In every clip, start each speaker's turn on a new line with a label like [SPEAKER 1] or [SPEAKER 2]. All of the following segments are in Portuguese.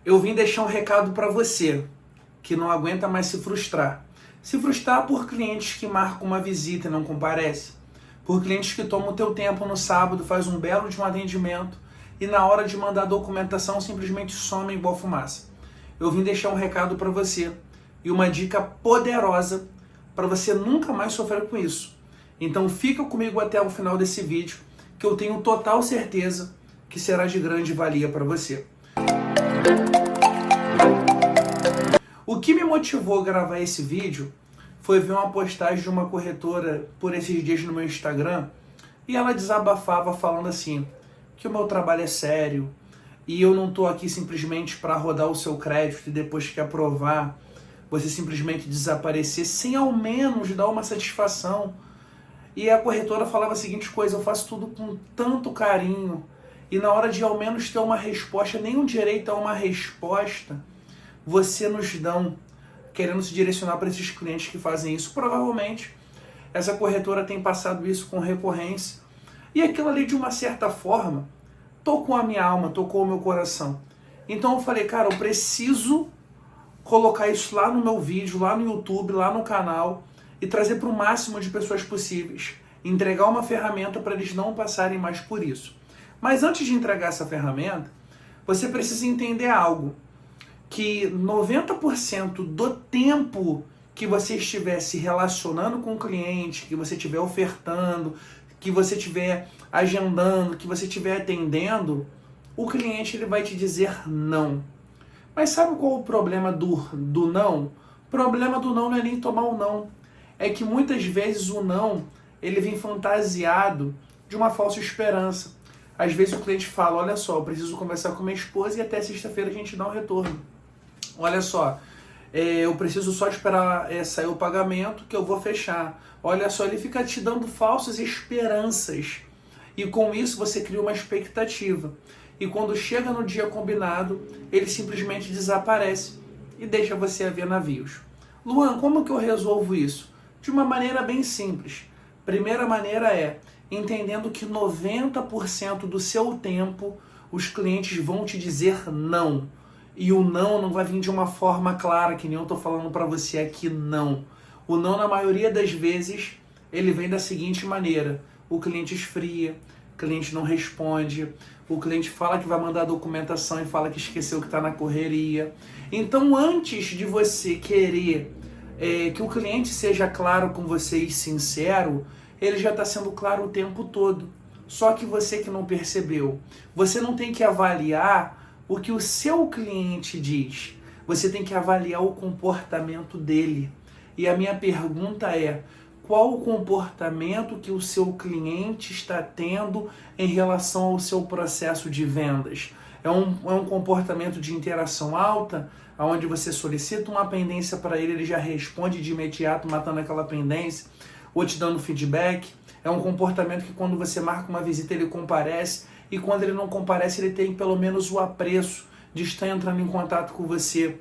[SPEAKER 1] Eu vim deixar um recado para você que não aguenta mais se frustrar. Se frustrar por clientes que marcam uma visita e não comparecem, por clientes que tomam o teu tempo no sábado, faz um belo de um atendimento e na hora de mandar a documentação simplesmente some igual fumaça. Eu vim deixar um recado para você e uma dica poderosa para você nunca mais sofrer com isso. Então fica comigo até o final desse vídeo, que eu tenho total certeza que será de grande valia para você. O que me motivou a gravar esse vídeo foi ver uma postagem de uma corretora por esses dias no meu Instagram e ela desabafava falando assim, que o meu trabalho é sério e eu não estou aqui simplesmente para rodar o seu crédito e depois que aprovar você simplesmente desaparecer sem ao menos dar uma satisfação. E a corretora falava a seguinte coisa, eu faço tudo com tanto carinho e na hora de ao menos ter uma resposta, nem um direito a uma resposta, você nos dão, querendo se direcionar para esses clientes que fazem isso. Provavelmente essa corretora tem passado isso com recorrência e aquilo ali de uma certa forma tocou a minha alma, tocou o meu coração. Então eu falei, cara, eu preciso colocar isso lá no meu vídeo, lá no YouTube, lá no canal e trazer para o máximo de pessoas possíveis. Entregar uma ferramenta para eles não passarem mais por isso. Mas antes de entregar essa ferramenta, você precisa entender algo. Que 90% do tempo que você estiver se relacionando com o cliente, que você estiver ofertando, que você estiver agendando, que você estiver atendendo, o cliente ele vai te dizer não. Mas sabe qual é o problema do não? O problema do não é nem tomar o não. É que muitas vezes o não, ele vem fantasiado de uma falsa esperança. Às vezes o cliente fala, olha só, eu preciso conversar com minha esposa e até sexta-feira a gente dá um retorno. Olha só, eu preciso só esperar sair o pagamento que eu vou fechar. Olha só, ele fica te dando falsas esperanças. E com isso você cria uma expectativa. E quando chega no dia combinado, ele simplesmente desaparece e deixa você a ver navios. Luan, como que eu resolvo isso? De uma maneira bem simples. Primeira maneira é entendendo que 90% do seu tempo os clientes vão te dizer não. E o não vai vir de uma forma clara, que nem eu estou falando para você aqui, não. O não, na maioria das vezes, ele vem da seguinte maneira. O cliente esfria, o cliente não responde, o cliente fala que vai mandar a documentação e fala que esqueceu que está na correria. Então, antes de você querer que o cliente seja claro com você e sincero, ele já está sendo claro o tempo todo. Só que você que não percebeu, você não tem que avaliar o que o seu cliente diz, você tem que avaliar o comportamento dele. E a minha pergunta é, qual o comportamento que o seu cliente está tendo em relação ao seu processo de vendas? É um comportamento de interação alta, onde você solicita uma pendência para ele, ele já responde de imediato, matando aquela pendência, ou te dando feedback? É um comportamento que quando você marca uma visita ele comparece, e quando ele não comparece, ele tem pelo menos o apreço de estar entrando em contato com você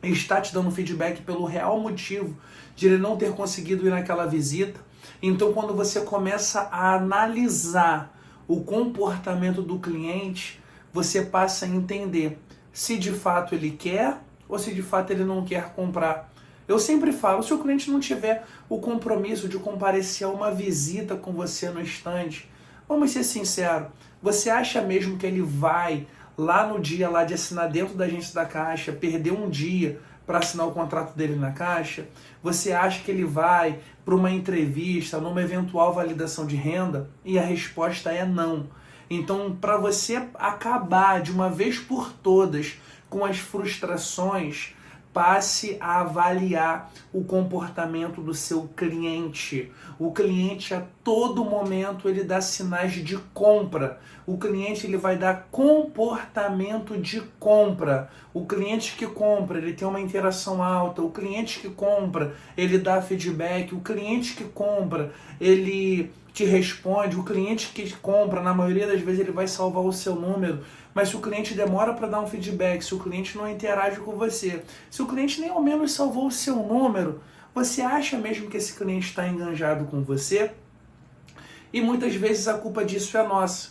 [SPEAKER 1] e está te dando feedback pelo real motivo de ele não ter conseguido ir naquela visita. Então, quando você começa a analisar o comportamento do cliente, você passa a entender se de fato ele quer ou se de fato ele não quer comprar. Eu sempre falo, se o cliente não tiver o compromisso de comparecer a uma visita com você no estande, vamos ser sinceros, você acha mesmo que ele vai lá no dia lá de assinar dentro da agência da Caixa, perder um dia para assinar o contrato dele na Caixa? Você acha que ele vai para uma entrevista, numa eventual validação de renda? E a resposta é não. Então, para você acabar de uma vez por todas com as frustrações, passe a avaliar o comportamento do seu cliente. O cliente a todo momento ele dá sinais de compra. O cliente ele vai dar comportamento de compra. O cliente que compra, ele tem uma interação alta. O cliente que compra, ele dá feedback. O cliente que compra, ele te responde. O cliente que compra, na maioria das vezes, ele vai salvar o seu número. Mas se o cliente demora para dar um feedback, se o cliente não interage com você, se o cliente nem ao menos salvou o seu número, você acha mesmo que esse cliente está enganjado com você? E muitas vezes a culpa disso é nossa.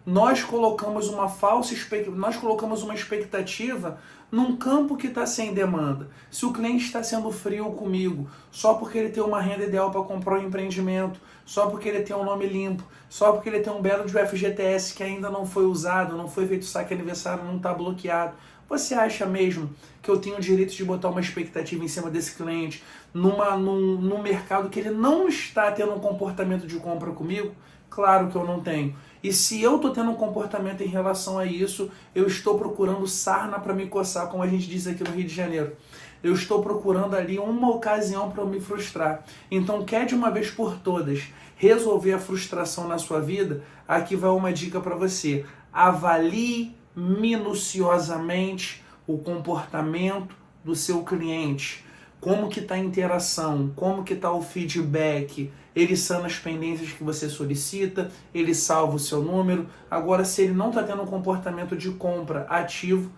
[SPEAKER 1] nós colocamos uma expectativa num campo que está sem demanda. Se o cliente está sendo frio comigo, só porque ele tem uma renda ideal para comprar um empreendimento, só porque ele tem um nome limpo, só porque ele tem um belo de FGTS que ainda não foi usado, não foi feito saque aniversário, não está bloqueado, você acha mesmo que eu tenho o direito de botar uma expectativa em cima desse cliente num mercado que ele não está tendo um comportamento de compra comigo? Claro que eu não tenho. E se eu estou tendo um comportamento em relação a isso, eu estou procurando sarna para me coçar, como a gente diz aqui no Rio de Janeiro. Eu estou procurando ali uma ocasião para eu me frustrar. Então, quer de uma vez por todas resolver a frustração na sua vida? Aqui vai uma dica para você. Avalie minuciosamente o comportamento do seu cliente. Como que está a interação, como que está o feedback, ele sana as pendências que você solicita, ele salva o seu número. Agora, se ele não está tendo um comportamento de compra ativo,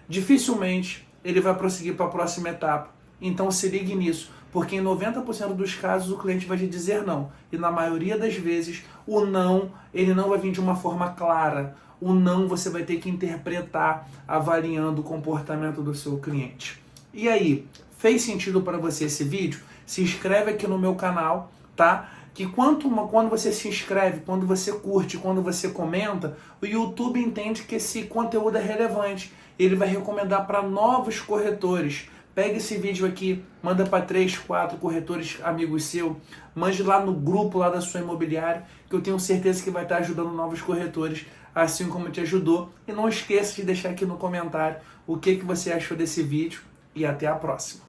[SPEAKER 1] dificilmente ele vai prosseguir para a próxima etapa. Então se ligue nisso, porque em 90% dos casos o cliente vai te dizer não. E na maioria das vezes o não, ele não vai vir de uma forma clara. O não você vai ter que interpretar avaliando o comportamento do seu cliente. E aí, fez sentido para você esse vídeo? Se inscreve aqui no meu canal, tá? Que quando você se inscreve, quando você curte, quando você comenta, o YouTube entende que esse conteúdo é relevante. Ele vai recomendar para novos corretores. Pega esse vídeo aqui, manda para 3, 4 corretores amigos seus, mande lá no grupo lá da sua imobiliária, que eu tenho certeza que vai estar ajudando novos corretores, assim como te ajudou. E não esqueça de deixar aqui no comentário o que você achou desse vídeo e até a próxima.